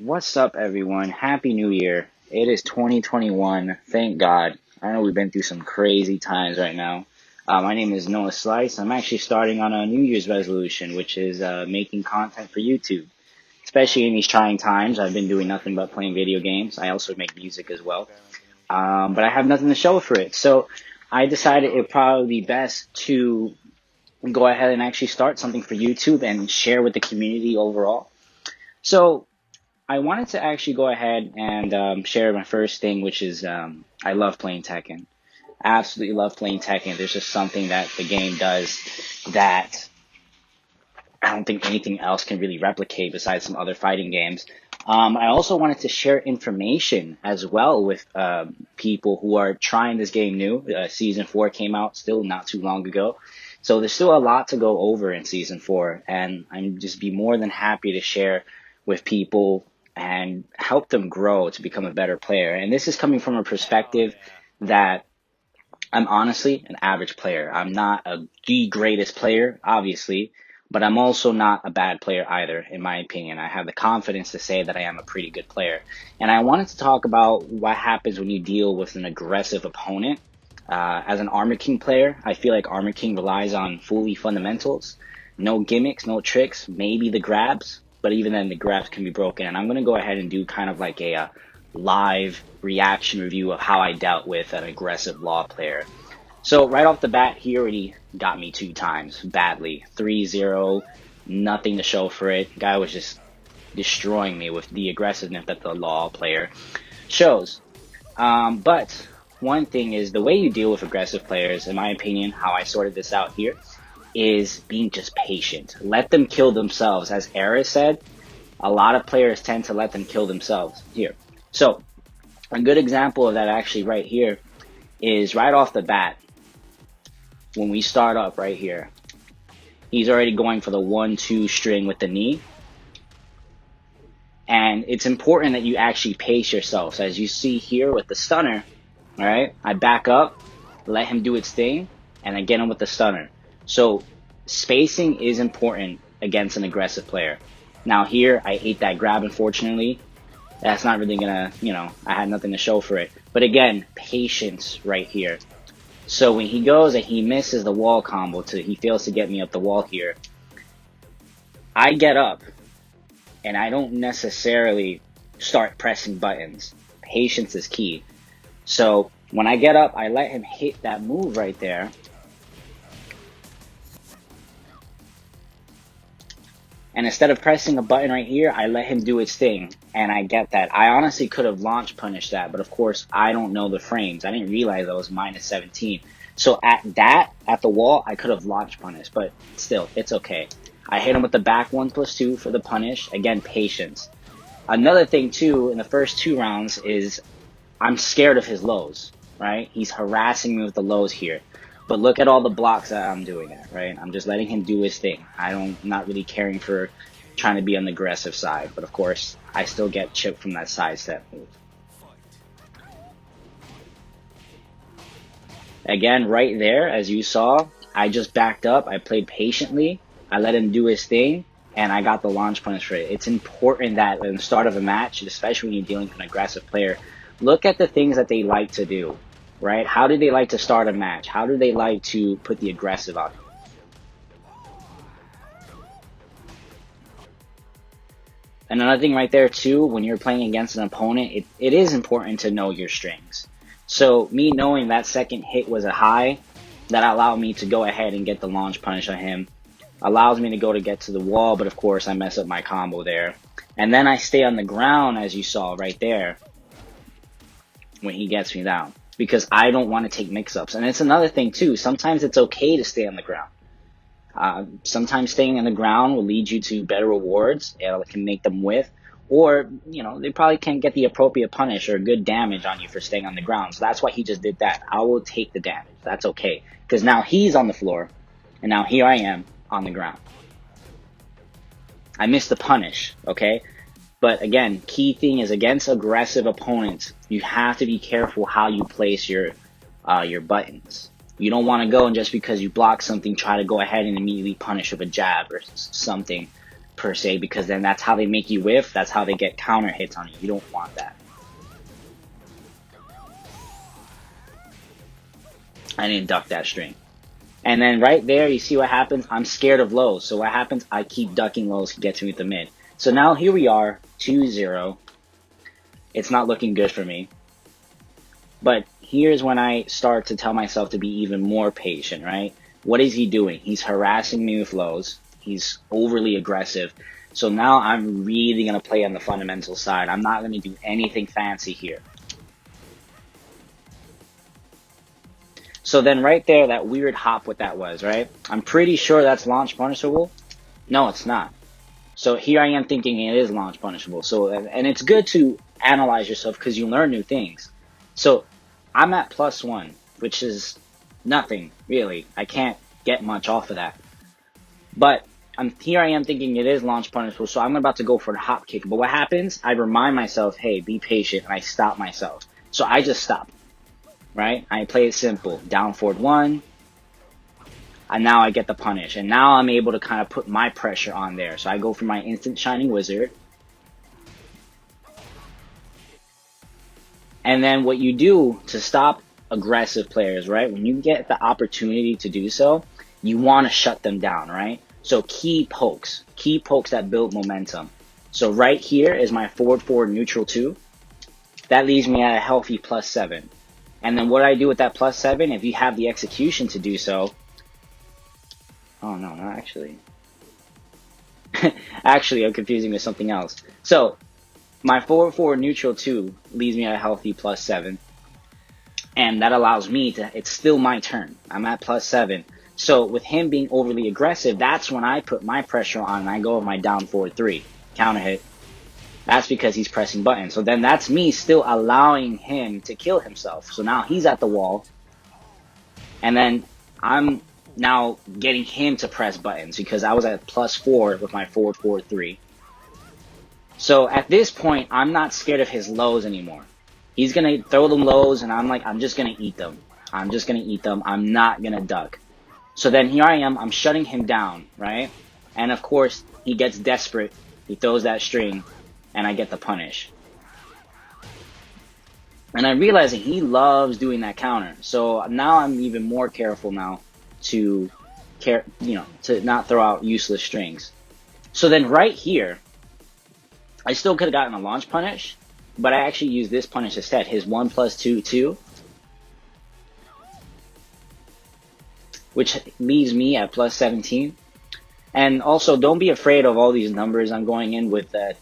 What's up, everyone? Happy New Year. It is 2021. Thank God. I know we've been through some crazy times right now. My name is Noah Slice. I'm actually starting on a New Year's resolution, which is making content for YouTube. Especially in these trying times, I've been doing nothing but playing video games. I also make music as well. But I have nothing to show for it. So I decided it would probably be best to go ahead and actually start something for YouTube and share with the community overall. So I wanted to actually go ahead and share my first thing, which is I love playing Tekken. Absolutely love playing Tekken. There's just something that the game does that I don't think anything else can really replicate besides some other fighting games. I also wanted to share information as well with people who are trying this game new. Season 4 came out still not too long ago. So there's still a lot to go over in Season 4, and I'm just be more than happy to share with people and help them grow to become a better player. And this is coming from a perspective that I'm honestly an average player. I'm not the greatest player, obviously, but I'm also not a bad player either, in my opinion. I have the confidence to say that I am a pretty good player. And I wanted to talk about what happens when you deal with an aggressive opponent. As an Armor King player, I feel like Armor King relies on fully fundamentals. No gimmicks, no tricks, maybe the grabs, but even then the grabs can be broken. And I'm going to go ahead and do kind of like a live reaction review of how I dealt with an aggressive law player. So right off the bat, he already got me 2 times badly. 3-0, nothing to show for it. Guy was just destroying me with the aggressiveness that the law player shows. But one thing is the way you deal with aggressive players, in my opinion, how I sorted this out here, is being just patient. Let them kill themselves. As Era said, a lot of players tend to let them kill themselves here. So a good example of that actually right here is right off the bat. When we start up right here, he's already going for the 1-2 string with the knee. And it's important that you actually pace yourself. So as you see here with the stunner, all right, I back up, let him do its thing, and I get him with the stunner. So spacing is important against an aggressive player. Now here, I ate that grab, unfortunately. That's not really gonna, I had nothing to show for it. But again, patience right here. So when he goes and he misses the wall combo, he fails to get me up the wall here, I get up and I don't necessarily start pressing buttons. Patience is key. So when I get up, I let him hit that move right there. And instead of pressing a button right here, I let him do its thing. And I get that. I honestly could have launch punished that, but of course, I don't know the frames. I didn't realize I was minus 17. So at the wall, I could have launch punished, but still, it's okay. I hit him with the back 1+2 for the punish. Again, patience. Another thing too, in the first 2 rounds is I'm scared of his lows, right? He's harassing me with the lows here. But look at all the blocks that I'm doing there, right? I'm just letting him do his thing. I'm not really caring for trying to be on the aggressive side. But of course, I still get chipped from that sidestep move. Again, right there, as you saw, I just backed up. I played patiently. I let him do his thing, and I got the launch punish for it. It's important that in the start of a match, especially when you're dealing with an aggressive player, look at the things that they like to do. Right? How do they like to start a match? How do they like to put the aggressive on you? And another thing right there too, when you're playing against an opponent, it is important to know your strings. So me knowing that second hit was a high, that allowed me to go ahead and get the launch punish on him. Allows me to get to the wall, but of course I mess up my combo there. And then I stay on the ground, as you saw right there, when he gets me down. Because I don't want to take mix-ups. And it's another thing, too. Sometimes it's okay to stay on the ground. Sometimes staying on the ground will lead you to better rewards. It can make them with. Or, they probably can't get the appropriate punish or good damage on you for staying on the ground. So that's why he just did that. I will take the damage. That's okay. Because now he's on the floor. And now here I am on the ground. I missed the punish, okay? But again, key thing is against aggressive opponents, you have to be careful how you place your buttons. You don't want to go and just because you block something, try to go ahead and immediately punish with a jab or something. per se, because then that's how they make you whiff. That's how they get counter hits on you. You don't want that. I didn't duck that string. And then right there, you see what happens? I'm scared of lows. So what happens? I keep ducking lows to get to me with the mid. So now here we are, 2-0. It's not looking good for me. But here's when I start to tell myself to be even more patient, right? What is he doing? He's harassing me with lows. He's overly aggressive. So now I'm really going to play on the fundamental side. I'm not going to do anything fancy here. So then right there, that weird hop, what that was, right? I'm pretty sure that's launch punishable. No, it's not. So here I am thinking it is launch punishable. So, and it's good to analyze yourself because you learn new things. So I'm at +1, which is nothing, really. I can't get much off of that. But here I am thinking it is launch punishable, so I'm about to go for the hop kick. But what happens? I remind myself, hey, be patient, and I stop myself. So I just stop. Right? I play it simple. Down forward 1. And now I get the punish. And now I'm able to kind of put my pressure on there. So I go for my instant shining wizard. And then what you do to stop aggressive players, right? When you get the opportunity to do so, you want to shut them down, right? So key pokes that build momentum. So right here is my forward neutral 2. That leaves me at a healthy +7. And then what I do with that +7, if you have the execution to do so. Oh no, not actually. Actually, I'm confusing with something else. So my forward neutral 2 leaves me at a healthy +7. And that allows me to, it's still my turn. I'm at +7. So with him being overly aggressive, that's when I put my pressure on and I go with my down forward 3. Counter hit. That's because he's pressing buttons. So then that's me still allowing him to kill himself. So now he's at the wall. And then I'm now getting him to press buttons because I was at +4 with my forward 3. So at this point, I'm not scared of his lows anymore. He's going to throw them lows and I'm just going to eat them. I'm just going to eat them. I'm not going to duck. So then here I am. I'm shutting him down, right? And of course, he gets desperate. He throws that string. And I get the punish. And I'm realizing he loves doing that counter. So now I'm even more careful now to not throw out useless strings. So then right here, I still could have gotten a launch punish, but I actually used this punish instead. His 1+2, 2. Which leaves me at +17. And also, don't be afraid of all these numbers I'm going in with the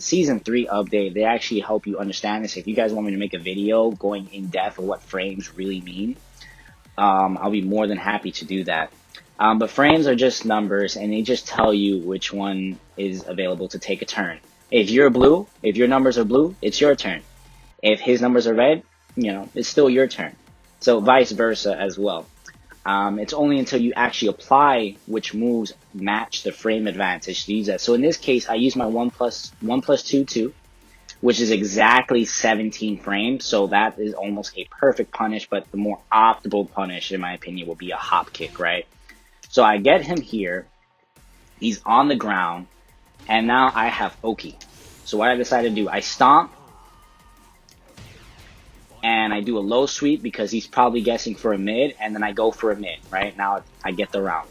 Season 3 update. They actually help you understand this. If you guys want me to make a video going in depth of what frames really mean, I'll be more than happy to do that. But frames are just numbers, and they just tell you which one is available to take a turn. If you're blue, if your numbers are blue, it's your turn. If his numbers are red, it's still your turn. So vice versa as well. It's only until you actually apply which moves match the frame advantage to use that. So in this case, I use my 1+2, 2, which is exactly 17 frames. So that is almost a perfect punish, but the more optimal punish, in my opinion, will be a hop kick, right? So I get him here. He's on the ground, and now I have Oki. So what I decided to do, I stomp, and I do a low sweep because he's probably guessing for a mid, and then I go for a mid, right? Now I get the round.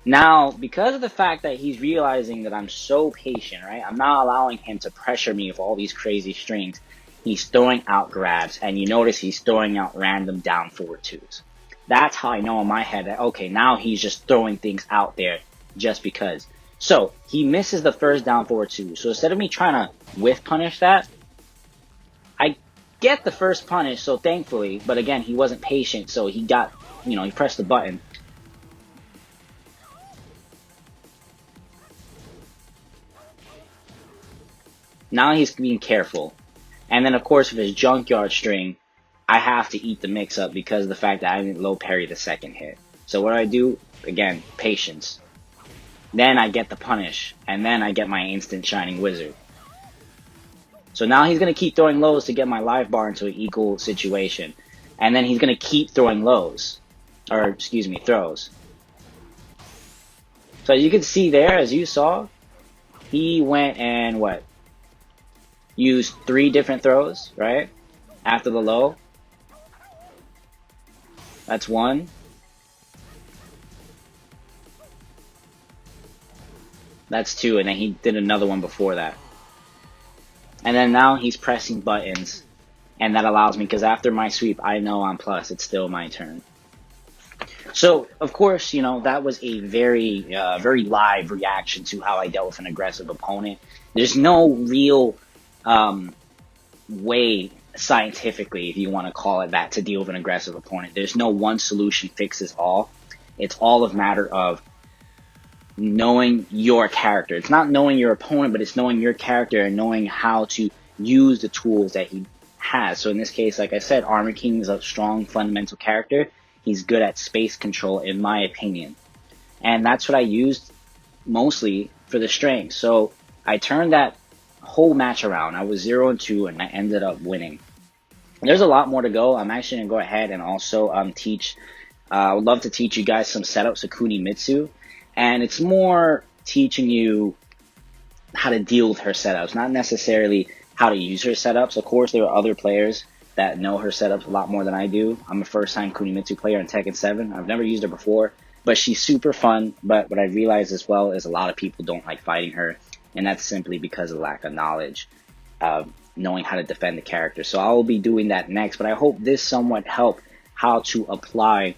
Now, because of the fact that he's realizing that I'm so patient, right? I'm not allowing him to pressure me with all these crazy strings. He's throwing out grabs, and you notice he's throwing out random down forward 2s. That's how I know in my head that, okay, now he's just throwing things out there just because. So, he misses the first down forward 2. So instead of me trying to whiff punish that, I get the first punish, so thankfully, but again, he wasn't patient, so he got, he pressed the button. Now he's being careful. And then, of course, with his junkyard string, I have to eat the mix-up because of the fact that I didn't low parry the second hit. So what do? Again, patience. Then I get the punish, and then I get my instant shining wizard. So now he's going to keep throwing lows to get my life bar into an equal situation. And then he's going to keep throwing lows. Or, excuse me, throws. So you can see there, as you saw, he went and what? Used 3 different throws, right? After the low. That's 1. That's 2, and then he did another one before that. And then now he's pressing buttons, and that allows me, because after my sweep, I know I'm plus. It's still my turn. So, of course, you know, that was a very live reaction to how I dealt with an aggressive opponent. There's no real way, scientifically, if you want to call it that, to deal with an aggressive opponent. There's no one solution fixes all. It's all a matter of knowing your character. It's not knowing your opponent, but it's knowing your character and knowing how to use the tools that he has. So in this case, like I said, Armor King is a strong fundamental character. He's good at space control, in my opinion. And that's what I used mostly for the strength. So I turned that whole match around. I was 0-2, and I ended up winning. There's a lot more to go. I'm actually going to go ahead and also teach. I would love to teach you guys some setups of Kunimitsu. And it's more teaching you how to deal with her setups, not necessarily how to use her setups. Of course, there are other players that know her setups a lot more than I do. I'm a first-time Kunimitsu player in Tekken 7. I've never used her before, but she's super fun. But what I realized as well is a lot of people don't like fighting her, and that's simply because of lack of knowledge of knowing how to defend the character. So I will be doing that next, but I hope this somewhat helped how to apply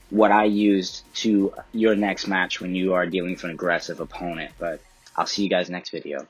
what I used to your next match when you are dealing with an aggressive opponent. But I'll see you guys next video.